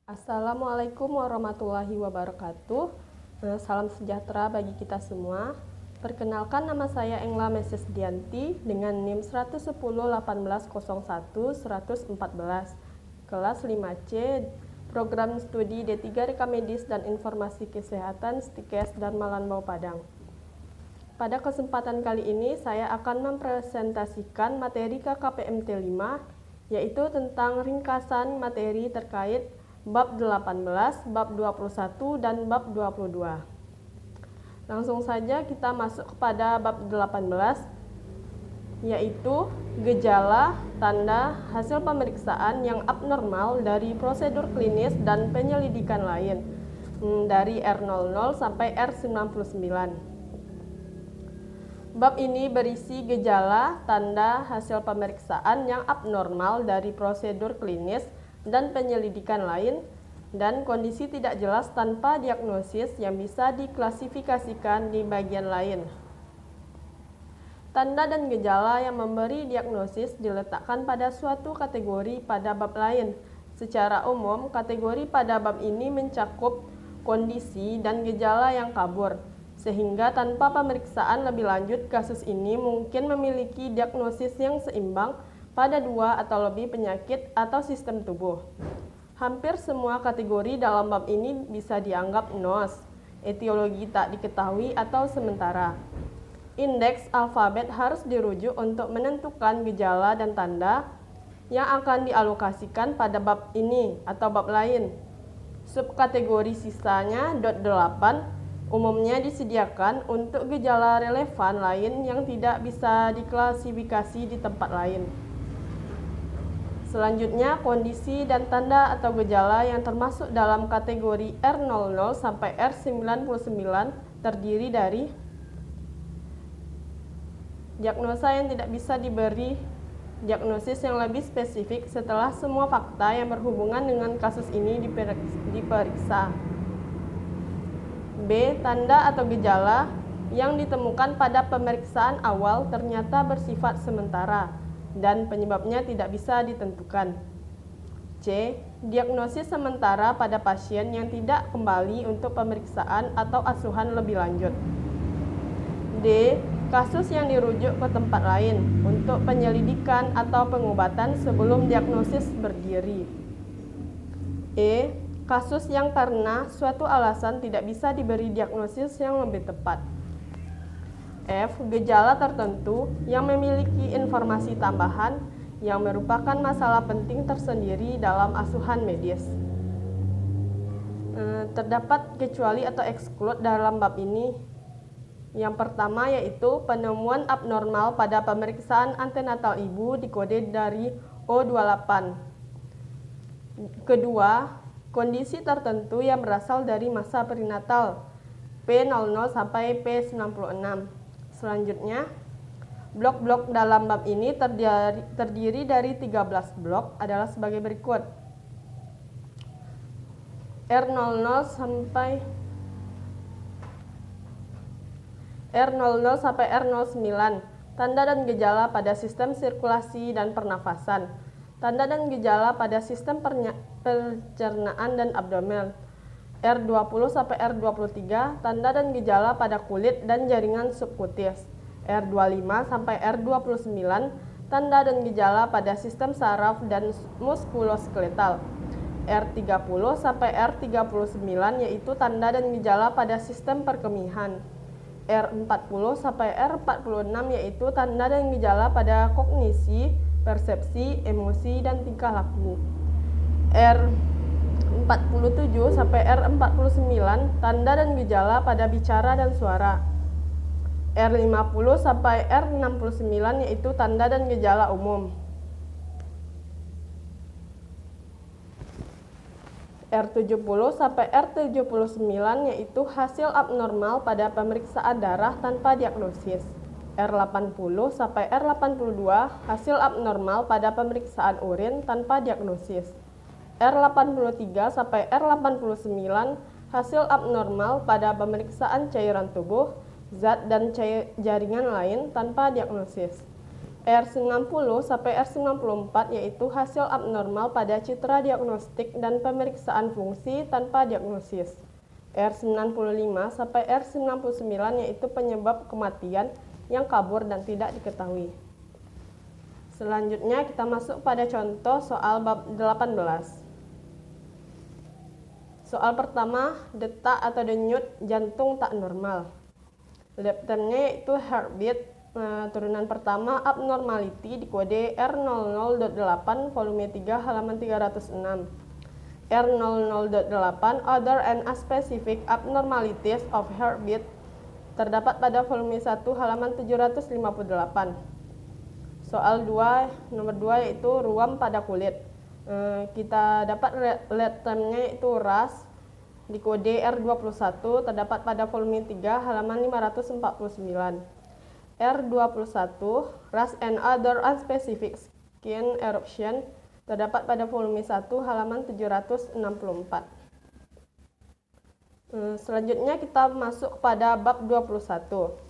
Assalamualaikum warahmatullahi wabarakatuh. Salam sejahtera bagi kita semua. Perkenalkan, nama saya Engla Meses Dianti dengan NIM 110-1801-114, kelas 5C, Program Studi D3 Reka Medis dan Informasi Kesehatan Stikes Dharma Lanbau Padang. Pada kesempatan kali ini saya akan mempresentasikan materi KKPMT 5, yaitu tentang ringkasan materi terkait bab 18, bab 21, dan bab 22. Langsung saja kita masuk kepada bab 18, yaitu gejala, tanda, hasil pemeriksaan yang abnormal dari prosedur klinis dan penyelidikan lain, dari R00 sampai R99. Bab ini berisi gejala, tanda, hasil pemeriksaan yang abnormal dari prosedur klinis dan penyelidikan lain, dan kondisi tidak jelas tanpa diagnosis yang bisa diklasifikasikan di bagian lain. Tanda dan gejala yang memberi diagnosis diletakkan pada suatu kategori pada bab lain. Secara umum, kategori pada bab ini mencakup kondisi dan gejala yang kabur, sehingga tanpa pemeriksaan lebih lanjut kasus ini mungkin memiliki diagnosis yang seimbang pada dua atau lebih penyakit atau sistem tubuh. Hampir semua kategori dalam bab ini bisa dianggap NOS, etiologi tak diketahui atau sementara. Indeks alfabet harus dirujuk untuk menentukan gejala dan tanda yang akan dialokasikan pada bab ini atau bab lain. Subkategori sisanya .8 umumnya disediakan untuk gejala relevan lain yang tidak bisa diklasifikasi di tempat lain. Selanjutnya, kondisi dan tanda atau gejala yang termasuk dalam kategori R00 sampai R99 terdiri dari diagnosa yang tidak bisa diberi diagnosis yang lebih spesifik setelah semua fakta yang berhubungan dengan kasus ini diperiksa. B. Tanda atau gejala yang ditemukan pada pemeriksaan awal ternyata bersifat sementara dan penyebabnya tidak bisa ditentukan. C. Diagnosis sementara pada pasien yang tidak kembali untuk pemeriksaan atau asuhan lebih lanjut. D. Kasus yang dirujuk ke tempat lain untuk penyelidikan atau pengobatan sebelum diagnosis berdiri. E. Kasus yang karena suatu alasan tidak bisa diberi diagnosis yang lebih tepat. F. Gejala tertentu yang memiliki informasi tambahan yang merupakan masalah penting tersendiri dalam asuhan medis. Terdapat kecuali atau exclude dalam bab ini. Yang pertama yaitu penemuan abnormal pada pemeriksaan antenatal ibu dikode dari O28. Kedua, kondisi tertentu yang berasal dari masa perinatal P00 sampai P96. Selanjutnya, blok-blok dalam bab ini terdiri dari 13 blok adalah sebagai berikut. R00 sampai R09, tanda dan gejala pada sistem sirkulasi dan pernafasan, tanda dan gejala pada sistem pencernaan dan abdomen. R20 sampai R23, tanda dan gejala pada kulit dan jaringan subkutis. R25 sampai R29, tanda dan gejala pada sistem saraf dan muskuloskeletal. R30 sampai R39 yaitu tanda dan gejala pada sistem perkemihan. R40 sampai R46 yaitu tanda dan gejala pada kognisi, persepsi, emosi, dan tingkah laku. R47 sampai R49 tanda dan gejala pada bicara dan suara. R50 sampai R69 yaitu tanda dan gejala umum. R70 sampai R79 yaitu hasil abnormal pada pemeriksaan darah tanpa diagnosis. R80 sampai R82 hasil abnormal pada pemeriksaan urin tanpa diagnosis. R83 sampai R89 hasil abnormal pada pemeriksaan cairan tubuh, zat dan jaringan lain tanpa diagnosis. R90 sampai R94 yaitu hasil abnormal pada citra diagnostik dan pemeriksaan fungsi tanpa diagnosis. R95 sampai R99 yaitu penyebab kematian yang kabur dan tidak diketahui. Selanjutnya kita masuk pada contoh soal bab 18. Soal pertama, detak atau denyut jantung tak normal. Lab termnya yaitu heartbeat. Turunan pertama abnormality di kode R00.8 volume 3 halaman 306. R00.8 other and unspecific abnormalities of heartbeat terdapat pada volume 1 halaman 758. Soal 2 nomor 2 yaitu ruam pada kulit. Kita dapat lab termnya yaitu RAS di kode R21 terdapat pada volume 3 halaman 549. R21 RAS and other unspecific skin eruption terdapat pada volume 1 halaman 764. Selanjutnya kita masuk pada bab 21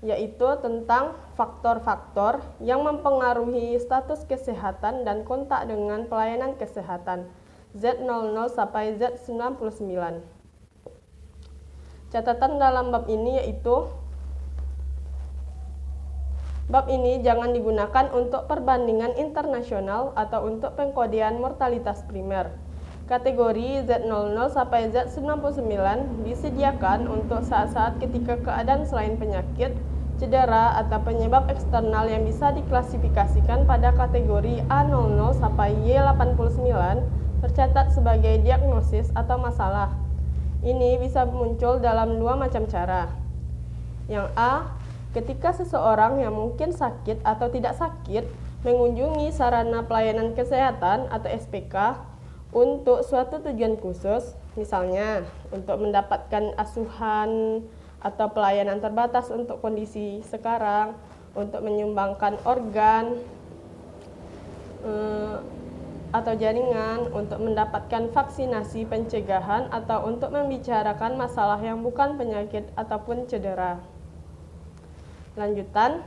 yaitu tentang faktor-faktor yang mempengaruhi status kesehatan dan kontak dengan pelayanan kesehatan Z00 sampai Z99. Catatan dalam bab ini yaitu bab ini jangan digunakan untuk perbandingan internasional atau untuk pengkodean mortalitas primer. Kategori Z00 sampai Z99 disediakan untuk saat-saat ketika keadaan selain penyakit, cedera, atau penyebab eksternal yang bisa diklasifikasikan pada kategori A00 sampai Y89 tercatat sebagai diagnosis atau masalah. Ini bisa muncul dalam dua macam cara. Yang A, ketika seseorang yang mungkin sakit atau tidak sakit mengunjungi sarana pelayanan kesehatan atau SPK untuk suatu tujuan khusus, misalnya untuk mendapatkan asuhan atau pelayanan terbatas untuk kondisi sekarang, untuk menyumbangkan organ atau jaringan, untuk mendapatkan vaksinasi pencegahan, atau untuk membicarakan masalah yang bukan penyakit ataupun cedera. Lanjutan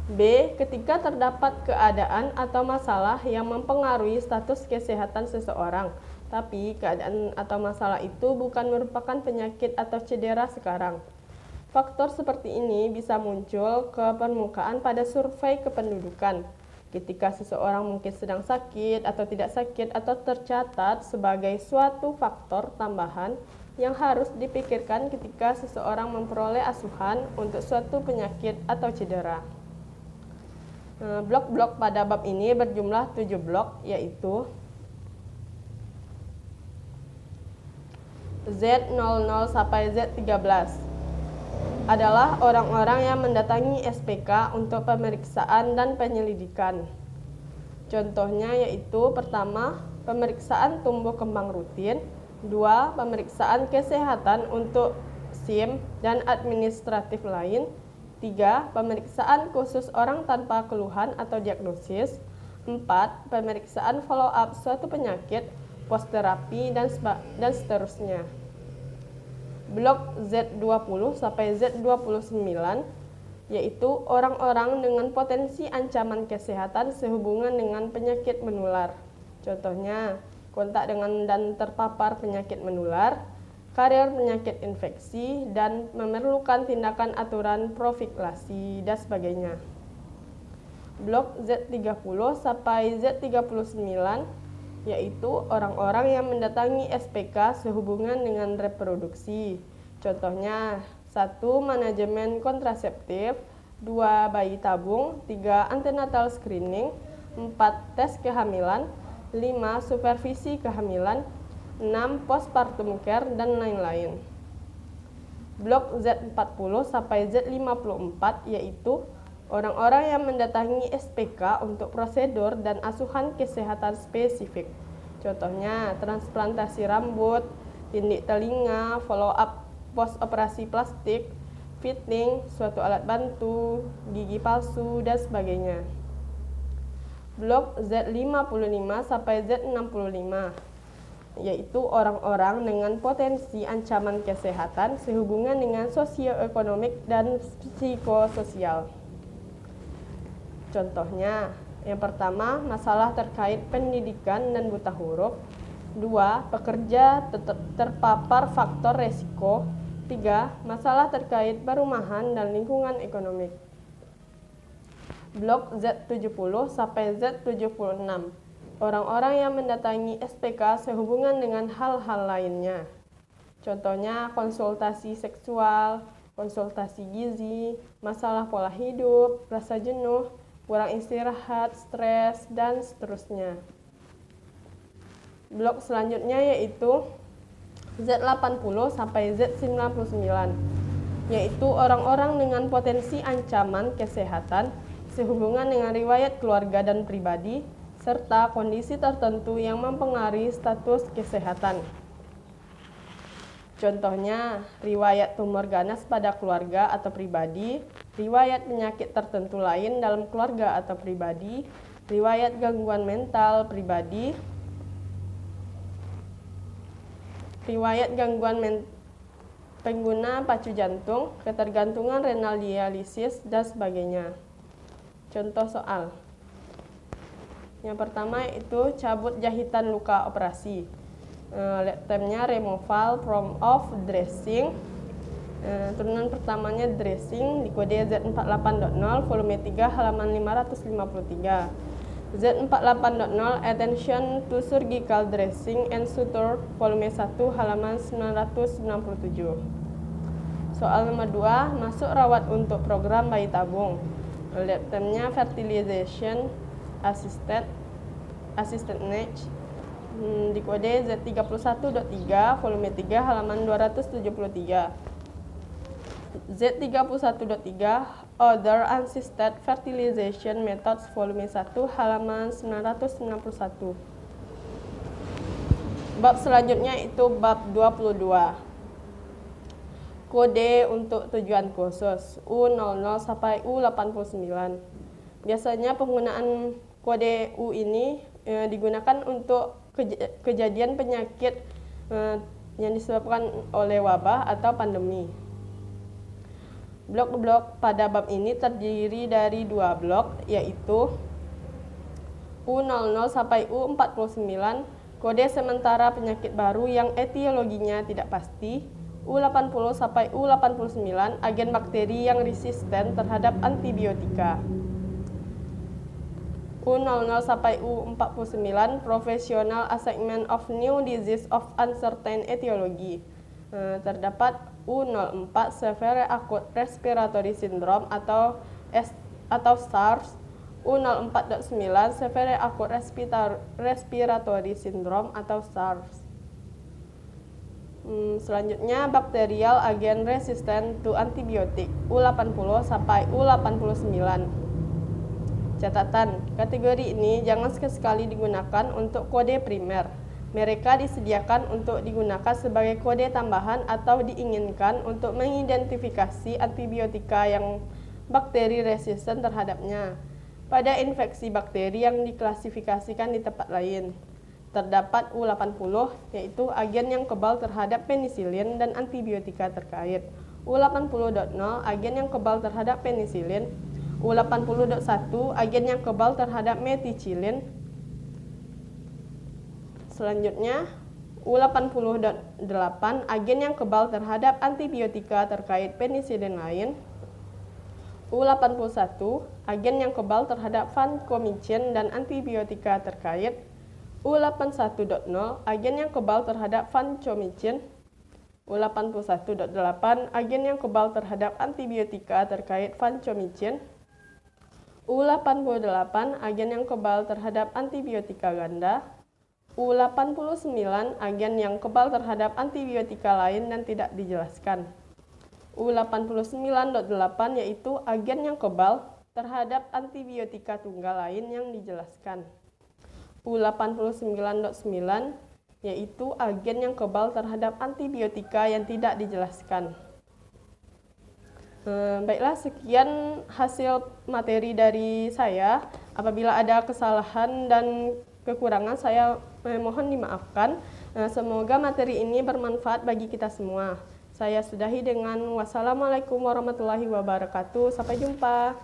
B. Ketika terdapat keadaan atau masalah yang mempengaruhi status kesehatan seseorang, tapi keadaan atau masalah itu bukan merupakan penyakit atau cedera sekarang. Faktor seperti ini bisa muncul ke permukaan pada survei kependudukan. Ketika seseorang mungkin sedang sakit atau tidak sakit atau tercatat sebagai suatu faktor tambahan yang harus dipikirkan ketika seseorang memperoleh asuhan untuk suatu penyakit atau cedera. Blok-blok pada bab ini berjumlah 7 blok, yaitu Z00 sampai Z13 adalah orang-orang yang mendatangi SPK untuk pemeriksaan dan penyelidikan. Contohnya yaitu pertama, pemeriksaan tumbuh kembang rutin, 2. Pemeriksaan kesehatan untuk SIM dan administratif lain, 3. Pemeriksaan khusus orang tanpa keluhan atau diagnosis, 4. Pemeriksaan follow-up suatu penyakit, post-terapi, dan seterusnya. Blok Z20 sampai Z29 yaitu orang-orang dengan potensi ancaman kesehatan sehubungan dengan penyakit menular. Contohnya, kontak dengan dan terpapar penyakit menular, karier penyakit infeksi, dan memerlukan tindakan aturan profilasi dan sebagainya. Blok Z30 sampai Z39 yaitu orang-orang yang mendatangi SPK sehubungan dengan reproduksi. Contohnya, 1. Manajemen kontraseptif, 2. Bayi tabung, 3. Antenatal screening, 4. Tes kehamilan, 5. Supervisi kehamilan, 6. Postpartum care, dan lain-lain. Blok Z40 sampai Z54 yaitu orang-orang yang mendatangi SPK untuk prosedur dan asuhan kesehatan spesifik. Contohnya, transplantasi rambut, tindik telinga, follow-up post-operasi plastik, fitting, suatu alat bantu, gigi palsu, dan sebagainya. Blok Z55 sampai Z65 yaitu orang-orang dengan potensi ancaman kesehatan sehubungan dengan sosioekonomik dan psikososial. Contohnya, yang pertama, masalah terkait pendidikan dan buta huruf. 2. Pekerja terpapar faktor resiko. 3. Masalah terkait perumahan dan lingkungan ekonomi. Blok Z70 sampai Z76. Orang-orang yang mendatangi SPK sehubungan dengan hal-hal lainnya. Contohnya konsultasi seksual, konsultasi gizi, masalah pola hidup, rasa jenuh, kurang istirahat, stres, dan seterusnya. Blok selanjutnya yaitu Z80 sampai Z99, yaitu orang-orang dengan potensi ancaman kesehatan sehubungan dengan riwayat keluarga dan pribadi, serta kondisi tertentu yang mempengaruhi status kesehatan. Contohnya, riwayat tumor ganas pada keluarga atau pribadi, riwayat penyakit tertentu lain dalam keluarga atau pribadi, riwayat gangguan mental pribadi, riwayat gangguan pengguna pacu jantung, ketergantungan renal dialisis, dan sebagainya. Contoh soal. Yang pertama itu cabut jahitan luka operasi. Termnya removal from of dressing. Turunan pertamanya dressing di kode Z48.0 volume 3 halaman 553. Z48.0 attention to surgical dressing and suture volume 1 halaman 997. Soal nomor 2, masuk rawat untuk program bayi tabung. Termnya fertilization assisted NECH di kode Z31.3 volume 3 halaman 273. Z31.3 Other Assisted Fertilization Methods volume 1 halaman 991. Bab selanjutnya itu bab 22. Kode untuk tujuan khusus U00 sampai U89. Biasanya penggunaan kode U ini digunakan untuk kejadian penyakit yang disebabkan oleh wabah atau pandemi. Blok-blok pada bab ini terdiri dari 2 blok, yaitu U00 sampai U49, kode sementara penyakit baru yang etiologinya tidak pasti. U80 sampai U89, agen bakteri yang resisten terhadap antibiotika. U00 sampai U49, professional assignment of new disease of uncertain etiology. Terdapat U04, severe acute respiratory syndrome atau SARS. U04.9, severe acute respiratory syndrome atau SARS. Selanjutnya bakterial agent resistant to antibiotik U80 sampai U89. Catatan, kategori ini jangan sekali-sekali digunakan untuk kode primer. Mereka disediakan untuk digunakan sebagai kode tambahan atau diinginkan untuk mengidentifikasi antibiotika yang bakteri resisten terhadapnya. Pada infeksi bakteri yang diklasifikasikan di tempat lain, terdapat U80, yaitu agen yang kebal terhadap penisilin dan antibiotika terkait. U80.0, agen yang kebal terhadap penisilin. U80.1, agen yang kebal terhadap meticilin. Selanjutnya, U80.8, agen yang kebal terhadap antibiotika terkait penisilin lain. U81, agen yang kebal terhadap vancomycin dan antibiotika terkait. U81.0, agen yang kebal terhadap vancomycin. U81.8, agen yang kebal terhadap antibiotika terkait vancomycin. U88, agen yang kebal terhadap antibiotika ganda. U89, agen yang kebal terhadap antibiotika lain dan tidak dijelaskan. U89.8, yaitu agen yang kebal terhadap antibiotika tunggal lain yang dijelaskan. U89.9, yaitu agen yang kebal terhadap antibiotika yang tidak dijelaskan. Baiklah, sekian hasil materi dari saya. Apabila ada kesalahan dan kekurangan, saya Mohon dimaafkan. Semoga materi ini bermanfaat bagi kita semua. Saya sudahi dengan wassalamualaikum warahmatullahi wabarakatuh. Sampai jumpa.